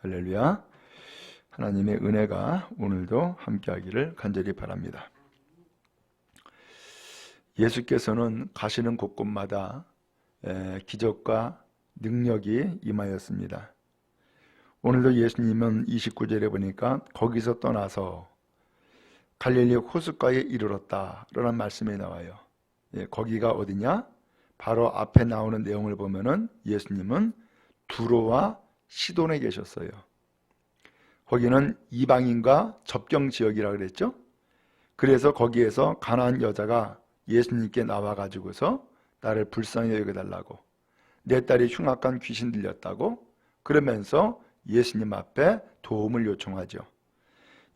할렐루야. 하나님의 은혜가 오늘도 함께하기를 간절히 바랍니다. 예수께서는 가시는 곳곳마다 기적과 능력이 임하였습니다. 오늘도 예수님은 29절에 보니까 거기서 떠나서 갈릴리 호숫가에 이르렀다라는 말씀이 나와요. 거기가 어디냐? 바로 앞에 나오는 내용을 보면은 예수님은 두로와 시돈에 계셨어요. 거기는 이방인과 접경 지역이라 그랬죠. 그래서 거기에서 가나안 여자가 예수님께 나와가지고서 나를 불쌍히 여겨달라고, 내 딸이 흉악한 귀신 들렸다고 그러면서 예수님 앞에 도움을 요청하죠.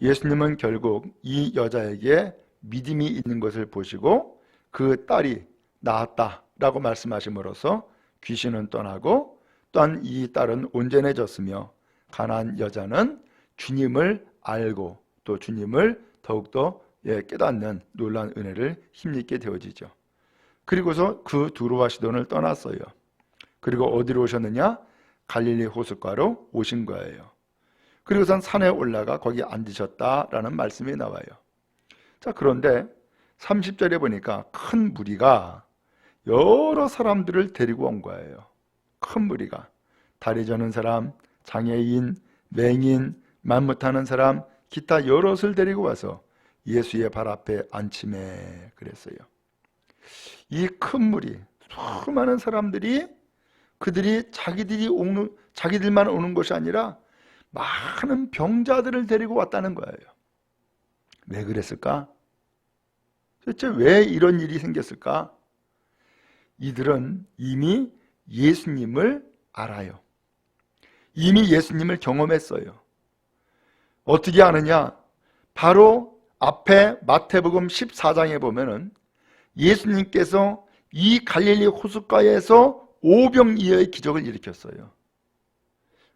예수님은 결국 이 여자에게 믿음이 있는 것을 보시고 그 딸이 나았다라고 말씀하심으로써 귀신은 떠나고 또한 이 딸은 온전해졌으며 가나안 여자는 주님을 알고 또 주님을 더욱더 깨닫는 놀라운 은혜를 힘입게 되어지죠. 그리고서 그 두로와 시돈을 떠났어요. 그리고 어디로 오셨느냐? 갈릴리 호숫가로 오신 거예요. 그리고선 산에 올라가 거기 앉으셨다라는 말씀이 나와요. 자, 그런데 30절에 보니까 큰 무리가 여러 사람들을 데리고 온 거예요. 큰 무리가 다리 저는 사람, 장애인, 맹인, 말 못하는 사람, 기타 여럿을 데리고 와서 예수의 발 앞에 앉히매 그랬어요. 이 큰 무리, 수많은 사람들이 그들이 자기들만 오는 것이 아니라 많은 병자들을 데리고 왔다는 거예요. 왜 그랬을까? 도대체 왜 이런 일이 생겼을까? 이들은 이미 예수님을 알아요. 이미 예수님을 경험했어요. 어떻게 아느냐? 바로 앞에 마태복음 14장에 보면은 예수님께서 이 갈릴리 호숫가에서 오병이어의 기적을 일으켰어요.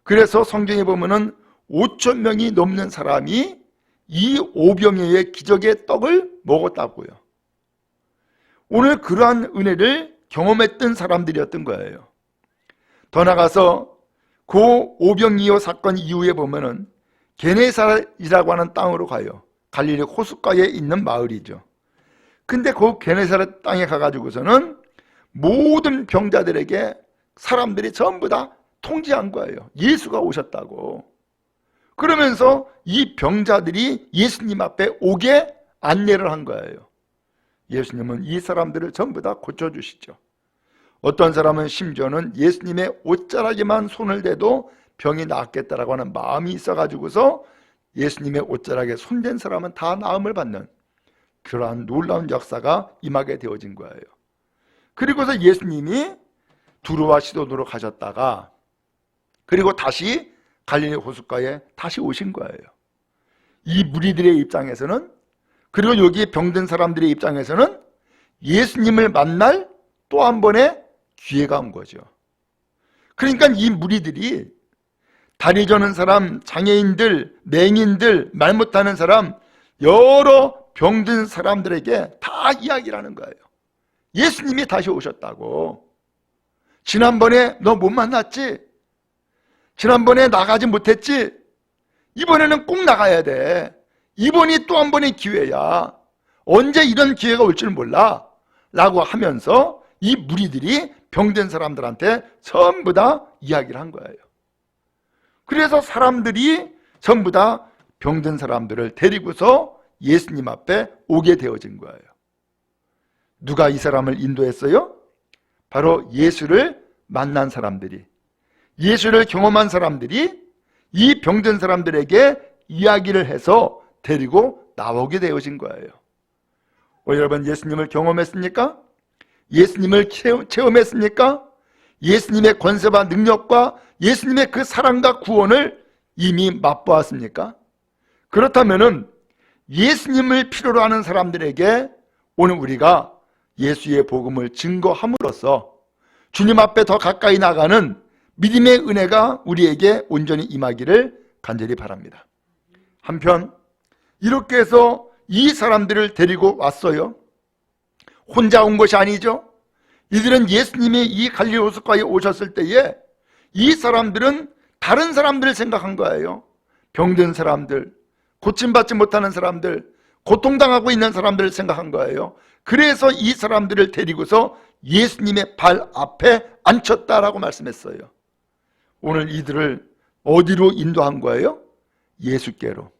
그래서 성경에 보면은 5천 명이 넘는 사람이 이 오병이어의 기적의 떡을 먹었다고요. 오늘 그러한 은혜를 경험했던 사람들이었던 거예요. 더 나가서 그 오병이어 사건 이후에 보면은 게네사렛이라고 하는 땅으로 가요. 갈릴리 호숫가에 있는 마을이죠. 근데 그 게네사렛 땅에 가가지고서는 모든 병자들에게 사람들이 전부 다 통지한 거예요. 예수가 오셨다고. 그러면서 이 병자들이 예수님 앞에 오게 안내를 한 거예요. 예수님은 이 사람들을 전부 다 고쳐주시죠. 어떤 사람은 심지어는 예수님의 옷자락에만 손을 대도 병이 낫겠다라고 하는 마음이 있어가지고서 예수님의 옷자락에 손댄 사람은 다 나음을 받는 그러한 놀라운 역사가 임하게 되어진 거예요. 그리고서 예수님이 두로와 시돈으로 가셨다가 그리고 다시 갈릴리 호숫가에 다시 오신 거예요. 이 무리들의 입장에서는, 그리고 여기 병든 사람들의 입장에서는 예수님을 만날 또 한 번의 기회가 온 거죠. 그러니까 이 무리들이 다리 저는 사람, 장애인들, 맹인들, 말 못하는 사람, 여러 병든 사람들에게 다 이야기를 하는 거예요. 예수님이 다시 오셨다고. 지난번에 너 못 만났지? 지난번에 나가지 못했지? 이번에는 꼭 나가야 돼. 이번이 또 한 번의 기회야. 언제 이런 기회가 올 줄 몰라 라고 하면서 이 무리들이 병든 사람들한테 전부 다 이야기를 한 거예요. 그래서 사람들이 전부 다 병든 사람들을 데리고서 예수님 앞에 오게 되어진 거예요. 누가 이 사람을 인도했어요? 바로 예수를 만난 사람들이, 예수를 경험한 사람들이 이 병든 사람들에게 이야기를 해서 데리고 나오게 되어진 거예요. 여러분, 예수님을 경험했습니까? 예수님을 체험했습니까? 예수님의 권세와 능력과 예수님의 그 사랑과 구원을 이미 맛보았습니까? 그렇다면은 예수님을 필요로 하는 사람들에게 오늘 우리가 예수의 복음을 증거함으로써 주님 앞에 더 가까이 나가는 믿음의 은혜가 우리에게 온전히 임하기를 간절히 바랍니다. 한편 이렇게 해서 이 사람들을 데리고 왔어요. 혼자 온 것이 아니죠. 이들은 예수님이 이 갈릴리 호숫가에 오셨을 때에 이 사람들은 다른 사람들을 생각한 거예요. 병든 사람들, 고침받지 못하는 사람들, 고통당하고 있는 사람들을 생각한 거예요. 그래서 이 사람들을 데리고서 예수님의 발 앞에 앉혔다라고 말씀했어요. 오늘 이들을 어디로 인도한 거예요? 예수께로.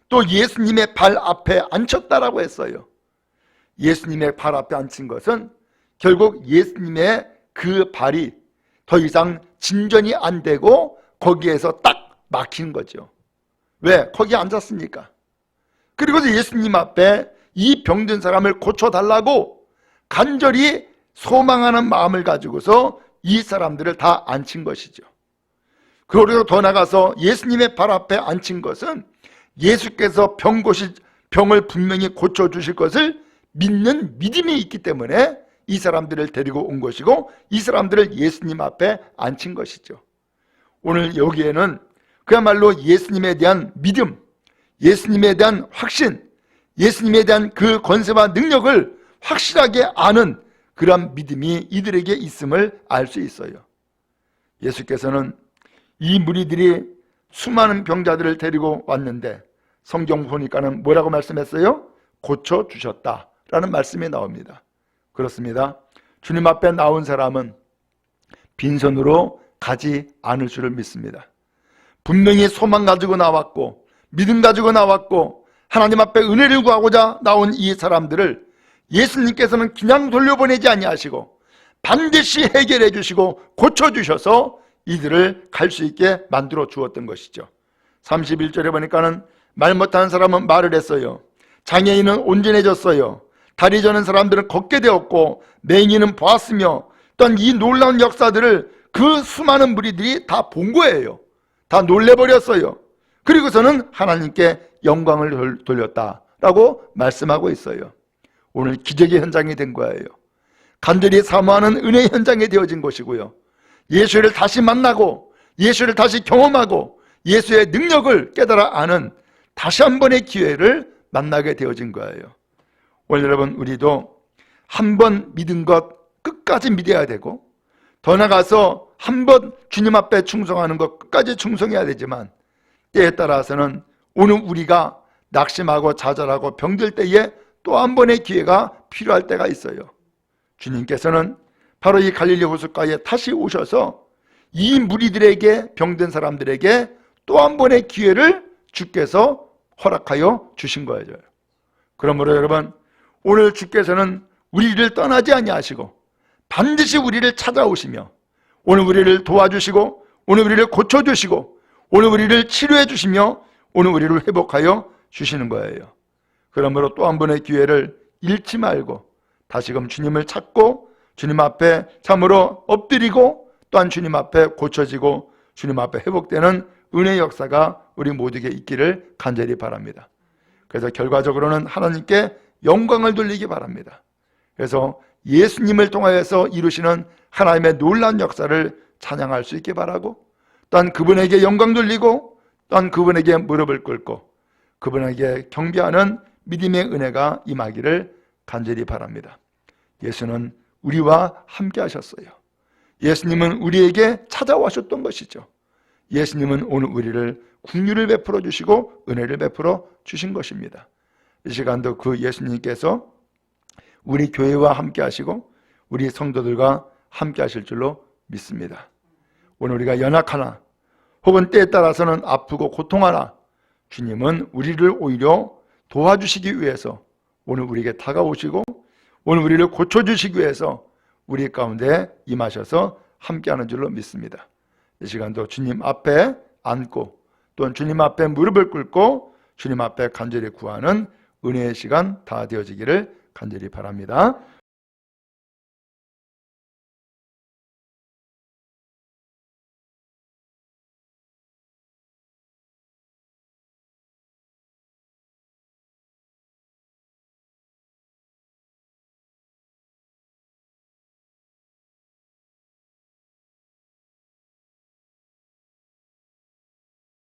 또 예수님의 발 앞에 앉혔다라고 했어요. 예수님의 발 앞에 앉힌 것은 결국 예수님의 그 발이 더 이상 진전이 안 되고 거기에서 딱 막힌 거죠. 왜? 거기 앉았으니까. 그리고 예수님 앞에 이 병든 사람을 고쳐달라고 간절히 소망하는 마음을 가지고서 이 사람들을 다 앉힌 것이죠. 그리고 더 나가서 예수님의 발 앞에 앉힌 것은 예수께서 병을 분명히 고쳐주실 것을 믿는 믿음이 있기 때문에 이 사람들을 데리고 온 것이고 이 사람들을 예수님 앞에 앉힌 것이죠. 오늘 여기에는 그야말로 예수님에 대한 믿음, 예수님에 대한 확신, 예수님에 대한 그 권세와 능력을 확실하게 아는 그런 믿음이 이들에게 있음을 알 수 있어요. 예수께서는 이 무리들이 수많은 병자들을 데리고 왔는데 성경 보니까는 뭐라고 말씀했어요? 고쳐주셨다라는 말씀이 나옵니다. 그렇습니다. 주님 앞에 나온 사람은 빈손으로 가지 않을 줄을 믿습니다. 분명히 소망 가지고 나왔고 믿음 가지고 나왔고 하나님 앞에 은혜를 구하고자 나온 이 사람들을 예수님께서는 그냥 돌려보내지 아니하시고 반드시 해결해 주시고 고쳐주셔서 이들을 갈 수 있게 만들어 주었던 것이죠. 31절에 보니까는 말 못하는 사람은 말을 했어요. 장애인은 온전해졌어요. 다리 저는 사람들은 걷게 되었고 맹인은 보았으며 또한 이 놀라운 역사들을 그 수많은 무리들이 다 본 거예요. 다 놀래버렸어요. 그리고서는 하나님께 영광을 돌렸다라고 말씀하고 있어요. 오늘 기적의 현장이 된 거예요. 간절히 사모하는 은혜의 현장이 되어진 것이고요. 예수를 다시 만나고 예수를 다시 경험하고 예수의 능력을 깨달아 아는 다시 한 번의 기회를 만나게 되어진 거예요. 오늘 여러분, 우리도 한 번 믿은 것 끝까지 믿어야 되고 더 나아가서 한 번 주님 앞에 충성하는 것 끝까지 충성해야 되지만 때에 따라서는 오늘 우리가 낙심하고 좌절하고 병들 때에 또 한 번의 기회가 필요할 때가 있어요. 주님께서는 바로 이 갈릴리 호숫가에 다시 오셔서 이 무리들에게, 병든 사람들에게 또 한 번의 기회를 주께서 허락하여 주신 거예요. 그러므로 여러분, 오늘 주께서는 우리를 떠나지 아니하시고 반드시 우리를 찾아오시며 오늘 우리를 도와주시고 오늘 우리를 고쳐주시고 오늘 우리를 치료해 주시며 오늘 우리를 회복하여 주시는 거예요. 그러므로 또 한 번의 기회를 잃지 말고 다시금 주님을 찾고 주님 앞에 참으로 엎드리고 또한 주님 앞에 고쳐지고 주님 앞에 회복되는 은혜의 역사가 우리 모두에게 있기를 간절히 바랍니다. 그래서 결과적으로는 하나님께 영광을 돌리기 바랍니다. 그래서 예수님을 통하여서 이루시는 하나님의 놀라운 역사를 찬양할 수 있게 바라고 또한 그분에게 영광 돌리고 또한 그분에게 무릎을 꿇고 그분에게 경배하는 믿음의 은혜가 임하기를 간절히 바랍니다. 예수는 우리와 함께 하셨어요. 예수님은 우리에게 찾아와셨던 것이죠. 예수님은 오늘 우리를 긍휼을 베풀어 주시고 은혜를 베풀어 주신 것입니다. 이 시간도 그 예수님께서 우리 교회와 함께 하시고 우리 성도들과 함께 하실 줄로 믿습니다. 오늘 우리가 연약하나 혹은 때에 따라서는 아프고 고통하나 주님은 우리를 오히려 도와주시기 위해서 오늘 우리에게 다가오시고 오늘 우리를 고쳐주시기 위해서 우리 가운데 임하셔서 함께하는 줄로 믿습니다. 이 시간도 주님 앞에 앉고 또는 주님 앞에 무릎을 꿇고 주님 앞에 간절히 구하는 은혜의 시간 다 되어지기를 간절히 바랍니다.